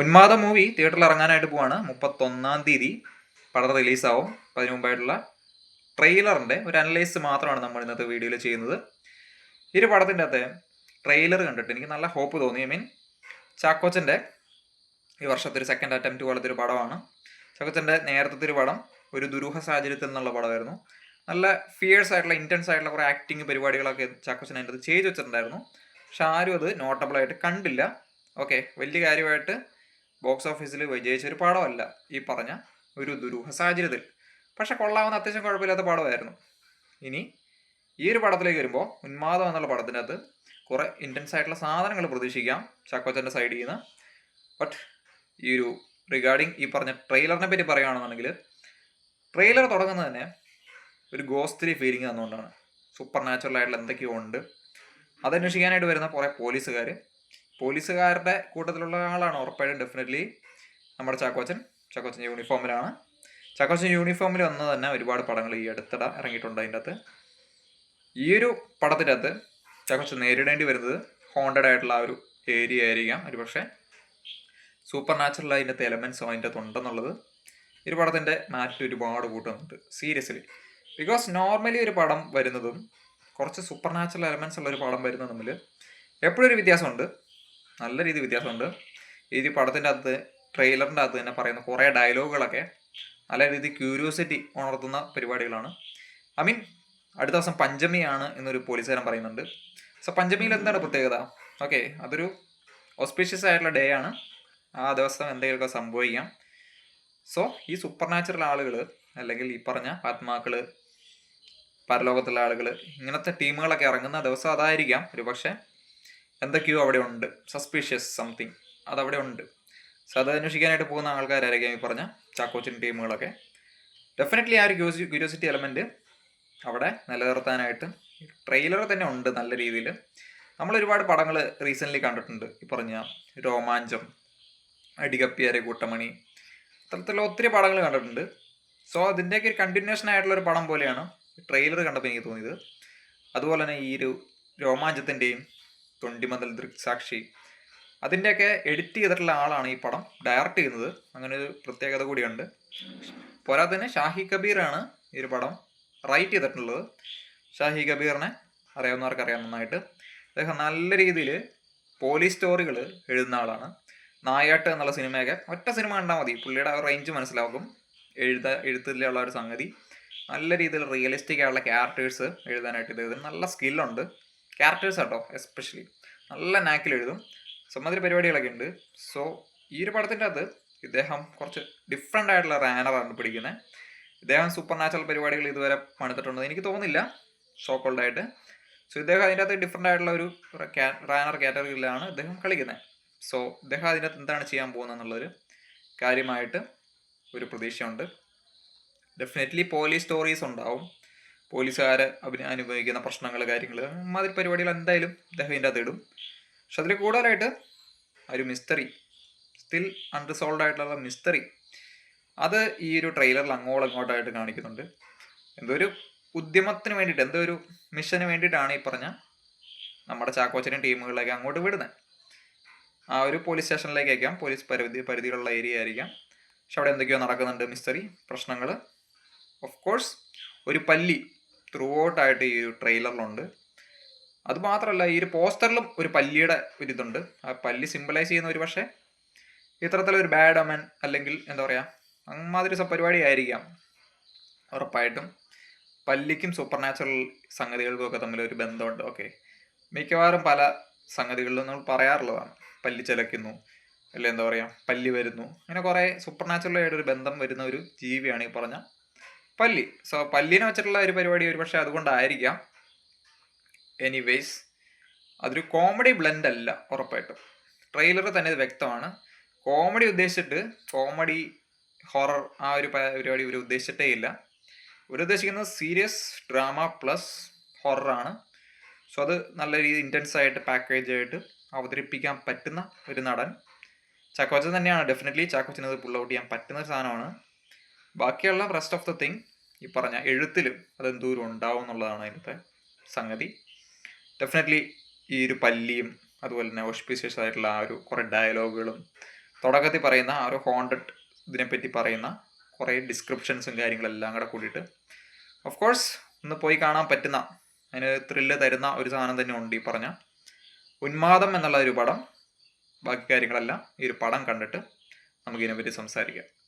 ഉന്മാദ movie തിയേറ്ററിൽ ഇറങ്ങാനായിട്ട് പോവാണ്. 31-ാം തീയതി പടം റിലീസാവും. അപ്പം അതിന് മുമ്പായിട്ടുള്ള ട്രെയിലറിൻ്റെ ഒരു അനലൈസ് മാത്രമാണ് നമ്മൾ ഇന്നത്തെ വീഡിയോയിൽ ചെയ്യുന്നത്. ഈ ഒരു പടത്തിൻ്റെ അകത്തെ ട്രെയിലർ കണ്ടിട്ട് എനിക്ക് നല്ല ഹോപ്പ് തോന്നി. ചാക്കോച്ചൻ്റെ ഈ വർഷത്തെ ഒരു സെക്കൻഡ് അറ്റംപ്റ്റ് പോലത്തെ ഒരു പടമാണ്. ചാക്കോച്ചൻ്റെ നേരത്തെ ഒരു പടം ഒരു ദുരൂഹ സാഹചര്യത്തിൽ നിന്നുള്ള പടമായിരുന്നു. നല്ല ഫിയേഴ്സ് ആയിട്ടുള്ള ഇൻറ്റൻസ് ആയിട്ടുള്ള കുറേ ആക്ടിങ് പരിപാടികളൊക്കെ ചാക്കോച്ചൻ അതിൻ്റെ അത് ചെയ്തു വെച്ചിട്ടുണ്ടായിരുന്നു. പക്ഷെ ആരും അത് നോട്ടബിളായിട്ട് കണ്ടില്ല. ഓക്കെ, വലിയ കാര്യമായിട്ട് ബോക്സ് ഓഫീസിൽ വിജയിച്ച ഒരു പടമല്ല ഈ പറഞ്ഞ ഒരു ദുരൂഹ സാഹചര്യത്തിൽ. പക്ഷെ കൊള്ളാവുന്ന അത്യാവശ്യം കുഴപ്പമില്ലാത്ത പടമായിരുന്നു. ഇനി ഈ ഒരു പടത്തിലേക്ക് വരുമ്പോൾ ഉന്മാദം എന്നുള്ള പടത്തിനകത്ത് കുറേ ഇൻറ്റൻസ് ആയിട്ടുള്ള സാധനങ്ങൾ പ്രതീക്ഷിക്കാം ചാക്കോച്ചൻ്റെ സൈഡിൽ നിന്ന്. ബട്ട് ഈ ഒരു റിഗാർഡിങ് ഈ പറഞ്ഞ ട്രെയിലറിനെ പറ്റി പറയുകയാണെന്നുണ്ടെങ്കിൽ ട്രെയിലർ തുടങ്ങുന്നത് തന്നെ ഒരു ഗോസ്റ്റ്ലി ഫീലിംഗ് തന്നുകൊണ്ടാണ്. സൂപ്പർ നാച്ചുറൽ ആയിട്ടുള്ള എന്തൊക്കെയോ ഉണ്ട്. അതന്വേഷിക്കാനായിട്ട് വരുന്ന കുറേ പോലീസുകാരുടെ കൂട്ടത്തിലുള്ള ആളാണ് ഉറപ്പായിട്ടും ഡെഫിനറ്റ്ലി നമ്മുടെ ചാക്കോച്ചൻ യൂണിഫോമിലാണ്. ചാക്കോച്ചൻ യൂണിഫോമിൽ വന്നത് തന്നെ ഒരുപാട് പടങ്ങൾ ഈ അടുത്തിടെ ഇറങ്ങിയിട്ടുണ്ട്. അതിൻ്റെ അകത്ത് ഈ ഒരു പടത്തിൻ്റെ അകത്ത് ചാക്കോച്ചൻ നേരിടേണ്ടി വരുന്നത് ഹോണ്ടഡ് ആയിട്ടുള്ള ആ ഒരു ഏരിയ ആയിരിക്കാം. ഒരു പക്ഷേ സൂപ്പർ നാച്ചുറൽ അതിൻ്റെ അകത്ത് എലമെൻസോ അതിൻ്റെ അകത്ത് ഉണ്ടെന്നുള്ളത് ഈ ഒരു പടത്തിൻ്റെ മാറ്റ് ഒരുപാട് കൂട്ടുന്നുണ്ട് സീരിയസ്ലി. ബിക്കോസ് നോർമലി ഒരു പടം വരുന്നതും കുറച്ച് സൂപ്പർ നാച്ചുറൽ എലമെൻസ് ഉള്ള ഒരു പടം വരുന്നത് തമ്മിൽ എപ്പോഴും ഒരു വ്യത്യാസമുണ്ട്, നല്ല രീതിയിൽ വ്യത്യാസമുണ്ട്. ഈ പടത്തിൻ്റെ അകത്ത് ട്രെയിലറിൻ്റെ അകത്ത് തന്നെ പറയുന്ന കുറേ ഡയലോഗുകളൊക്കെ നല്ല രീതിയിൽ ക്യൂരിയോസിറ്റി ഉണർത്തുന്ന പരിപാടികളാണ്. അടുത്ത ദിവസം പഞ്ചമിയാണ് എന്നൊരു പോലീസുകാരൻ പറയുന്നുണ്ട്. സോ പഞ്ചമിയിൽ എന്താണ് പ്രത്യേകത? ഓക്കെ, അതൊരു ഓസ്പീഷ്യസ് ആയിട്ടുള്ള ഡേ ആണ്. ആ ദിവസം എന്തെങ്കിലുമൊക്കെ സംഭവിക്കാം. സോ ഈ സൂപ്പർ നാച്ചുറൽ ആളുകൾ അല്ലെങ്കിൽ ഈ പറഞ്ഞ ആത്മാക്കൾ, പരലോകത്തുള്ള ആളുകൾ, ഇങ്ങനത്തെ ടീമുകളൊക്കെ ഇറങ്ങുന്ന ദിവസം അതായിരിക്കാം. ഒരു പക്ഷേ എന്തൊക്കെയോ അവിടെ ഉണ്ട്, സസ്പീഷ്യസ് സംതിങ് അതവിടെ ഉണ്ട്. സോ അത് അന്വേഷിക്കാനായിട്ട് പോകുന്ന ആൾക്കാരായിരിക്കും ഈ പറഞ്ഞ ചാക്കോച്ചൻ ടീമുകളൊക്കെ. ഡെഫിനറ്റ്ലി ആ ഒരു ക്യൂരിയോസിറ്റി എലമെൻറ്റ് അവിടെ നിലനിർത്താനായിട്ട് ട്രെയിലർ തന്നെ ഉണ്ട് നല്ല രീതിയിൽ. നമ്മളൊരുപാട് പടങ്ങൾ റീസെൻ്റ്ലി കണ്ടിട്ടുണ്ട്. ഈ പറഞ്ഞ രോമാഞ്ചം, അടികപ്പിയാരെ കൂട്ടമണി, അത്തരത്തിലുള്ള ഒത്തിരി പടങ്ങൾ കണ്ടിട്ടുണ്ട്. സോ അതിൻ്റെയൊക്കെ ഒരു കണ്ടിന്യൂഷൻ ആയിട്ടുള്ളൊരു പടം പോലെയാണ് ട്രെയിലർ കണ്ടപ്പോൾ എനിക്ക് തോന്നിയത്. അതുപോലെ തന്നെ ഈ ഒരു രോമാഞ്ചത്തിൻ്റെയും തൊണ്ടിമതൽ ദൃക്സാക്ഷി അതിൻ്റെയൊക്കെ എഡിറ്റ് ചെയ്തിട്ടുള്ള ആളാണ് ഈ പടം ഡയറക്റ്റ് ചെയ്യുന്നത്. അങ്ങനെ ഒരു പ്രത്യേകത കൂടിയുണ്ട്. പോരാതെ തന്നെ ഷാഹി കബീറാണ് ഈ ഒരു പടം റൈറ്റ് ചെയ്തിട്ടുള്ളത്. ഷാഹി കബീറിനെ അറിയാവുന്നവർക്ക് അറിയാം നന്നായിട്ട്. അദ്ദേഹം നല്ല രീതിയിൽ പോലീസ് സ്റ്റോറികൾ എഴുതുന്ന ആളാണ്. നായാട്ട് എന്നുള്ള സിനിമയൊക്കെ ഒറ്റ സിനിമ കണ്ടാൽ മതി, പുള്ളിയുടെ ആ റേഞ്ച് മനസ്സിലാകും. എഴുത്തിലുള്ള ഒരു സംഗതി, നല്ല രീതിയിൽ റിയലിസ്റ്റിക് ആയിട്ടുള്ള ക്യാരക്ടേഴ്സ് എഴുതാനായിട്ട് ഇദ്ദേഹത്തിന് നല്ല സ്കില്ലുണ്ട്. ക്യാരക്ടേഴ്സ് കേട്ടോ എസ്പെഷ്യലി നല്ല നാക്കിൽ എഴുതും. സമാതിരി പരിപാടികളൊക്കെ ഉണ്ട്. സോ ഈ ഒരു പടത്തിൻ്റെ അകത്ത് ഇദ്ദേഹം കുറച്ച് ഡിഫറെൻ്റ് ആയിട്ടുള്ള റാനറാണ് പിടിക്കുന്നത്. ഇദ്ദേഹം സൂപ്പർ നാച്ചുറൽ പരിപാടികൾ ഇതുവരെ പണിതിട്ടുണ്ടെന്ന് എനിക്ക് തോന്നുന്നില്ല ഷോക്കോൾഡായിട്ട്. സോ ഇദ്ദേഹം അതിൻ്റെ അകത്ത് ഡിഫറെൻ്റ് ആയിട്ടുള്ള ഒരു റാനർ കാറ്റഗറിയിലാണ് ഇദ്ദേഹം കളിക്കുന്നത്. സോ ഇദ്ദേഹം അതിൻ്റെ അകത്ത് എന്താണ് ചെയ്യാൻ പോകുന്നത് എന്നുള്ളൊരു കാര്യമായിട്ട് ഒരു പ്രതീക്ഷയുണ്ട്. ഡെഫിനറ്റ്ലി പോലീസ് സ്റ്റോറീസ് ഉണ്ടാവും, പോലീസുകാർ അനുഭവിക്കുന്ന പ്രശ്നങ്ങൾ, കാര്യങ്ങൾ, അമ്മാതിരി പരിപാടികൾ എന്തായാലും ഇദ്ദേഹം ഇതിൻ്റെ അകത്ത് ഇടും. പക്ഷെ അതിൽ കൂടുതലായിട്ട് ഒരു മിസ്റ്ററി, സ്റ്റിൽ അൺറിസോൾവ് ആയിട്ടുള്ള മിസ്റ്ററി, അത് ഈ ഒരു ട്രെയിലറിൽ അങ്ങോട്ടായിട്ട് കാണിക്കുന്നുണ്ട്. എന്തോ ഒരു ഉദ്യമത്തിന് വേണ്ടിയിട്ട്, എന്തോ ഒരു മിഷന് വേണ്ടിയിട്ടാണ് ഈ പറഞ്ഞ നമ്മുടെ ചാക്കോച്ചനും ടീമുകളിലേക്ക് അങ്ങോട്ട് വിടുന്നത്. ആ ഒരു പോലീസ് സ്റ്റേഷനിലേക്കായിരിക്കാം, പോലീസ് പരിധിയിലുള്ള ഏരിയ ആയിരിക്കാം. പക്ഷെ അവിടെ എന്തൊക്കെയോ നടക്കുന്നുണ്ട്, മിസ്റ്ററി, പ്രശ്നങ്ങൾ. ഓഫ് കോഴ്സ് ഒരു പല്ലി ത്രൂ ഔട്ടായിട്ട് ഈ ഒരു ട്രെയിലറിലുണ്ട്. അതുമാത്രമല്ല ഈ ഒരു പോസ്റ്ററിലും ഒരു പല്ലിയുടെ ഒരിതുണ്ട്. ആ പല്ലി സിംബലൈസ് ചെയ്യുന്ന ഒരു പക്ഷേ ഇത്തരത്തിലൊരു ബാഡ് അമൻ അല്ലെങ്കിൽ എന്താ പറയുക അമ്മാതിരി പരിപാടി ആയിരിക്കാം. ഉറപ്പായിട്ടും പല്ലിക്കും സൂപ്പർ നാച്ചുറൽ സംഗതികൾക്കും ഒക്കെ തമ്മിലൊരു ബന്ധമുണ്ട്. ഓക്കെ, മിക്കവാറും പല സംഗതികളിലും നമ്മൾ പറയാറുള്ളതാണ്. പല്ലി ചിലയ്ക്കുന്നു, അല്ലെ എന്താ പറയുക പല്ലി വരുന്നു, അങ്ങനെ കുറേ സൂപ്പർ നാച്ചുറലായിട്ടൊരു ബന്ധം വരുന്ന ഒരു ജീവിയാണ് ഈ പറഞ്ഞ പല്ലി. സോ പല്ലിനെ വെച്ചിട്ടുള്ള ഒരു പരിപാടി ഒരു പക്ഷേ അതുകൊണ്ടായിരിക്കാം. എനിവേയ്സ് അതൊരു കോമഡി ബ്ലെൻഡ് അല്ല ഉറപ്പായിട്ടും. ട്രെയിലർ തന്നെ ഇത് വ്യക്തമാണ്. കോമഡി ഉദ്ദേശിച്ചിട്ട്, കോമഡി ഹൊറർ ആ ഒരു പരിപാടി ഇവർ ഉദ്ദേശിച്ചിട്ടേ ഇല്ല. ഇവരുദ്ദേശിക്കുന്നത് സീരിയസ് ഡ്രാമ പ്ലസ് ഹൊററാണ്. സോ അത് നല്ല രീതിയിൽ ഇൻറ്റൻസ് ആയിട്ട് പാക്കേജ് ആയിട്ട് അവതരിപ്പിക്കാൻ പറ്റുന്ന ഒരു നടൻ ചാക്കോച്ചൻ തന്നെയാണ്. ഡെഫിനറ്റ്ലി ചാക്കോച്ചന് അത് പുൾ ഔട്ട് ചെയ്യാൻ പറ്റുന്ന ഒരു സാധനമാണ്. ബാക്കിയുള്ള റെസ്റ്റ് ഓഫ് ദ തിങ് ഈ പറഞ്ഞ എഴുത്തിലും അതെന്തോരം ഉണ്ടാവും എന്നുള്ളതാണ് അതിൻ്റെ സംഗതി. ഡെഫിനറ്റ്ലി ഈ ഒരു പല്ലിയും അതുപോലെ തന്നെ ഓസ്പീഷ്യസ് ആയിട്ടുള്ള ആ ഒരു കുറേ ഡയലോഗുകളും തുടക്കത്തിൽ പറയുന്ന ആ ഒരു ഹോണ്ടഡ് ഇതിനെപ്പറ്റി പറയുന്ന കുറേ ഡിസ്ക്രിപ്ഷൻസും കാര്യങ്ങളെല്ലാം കൂടെ കൂടിയിട്ട് ഓഫ് കോഴ്സ് ഒന്ന് പോയി കാണാൻ പറ്റുന്ന, അതിന് ത്രില്ല് തരുന്ന ഒരു സാധനം തന്നെ ഉണ്ട് ഈ പറഞ്ഞ ഉന്മാദം എന്നുള്ള ഒരു പടം. ബാക്കി കാര്യങ്ങളെല്ലാം ഈ ഒരു പടം കണ്ടിട്ട് നമുക്ക് ഇതിനെപ്പറ്റി സംസാരിക്കാം.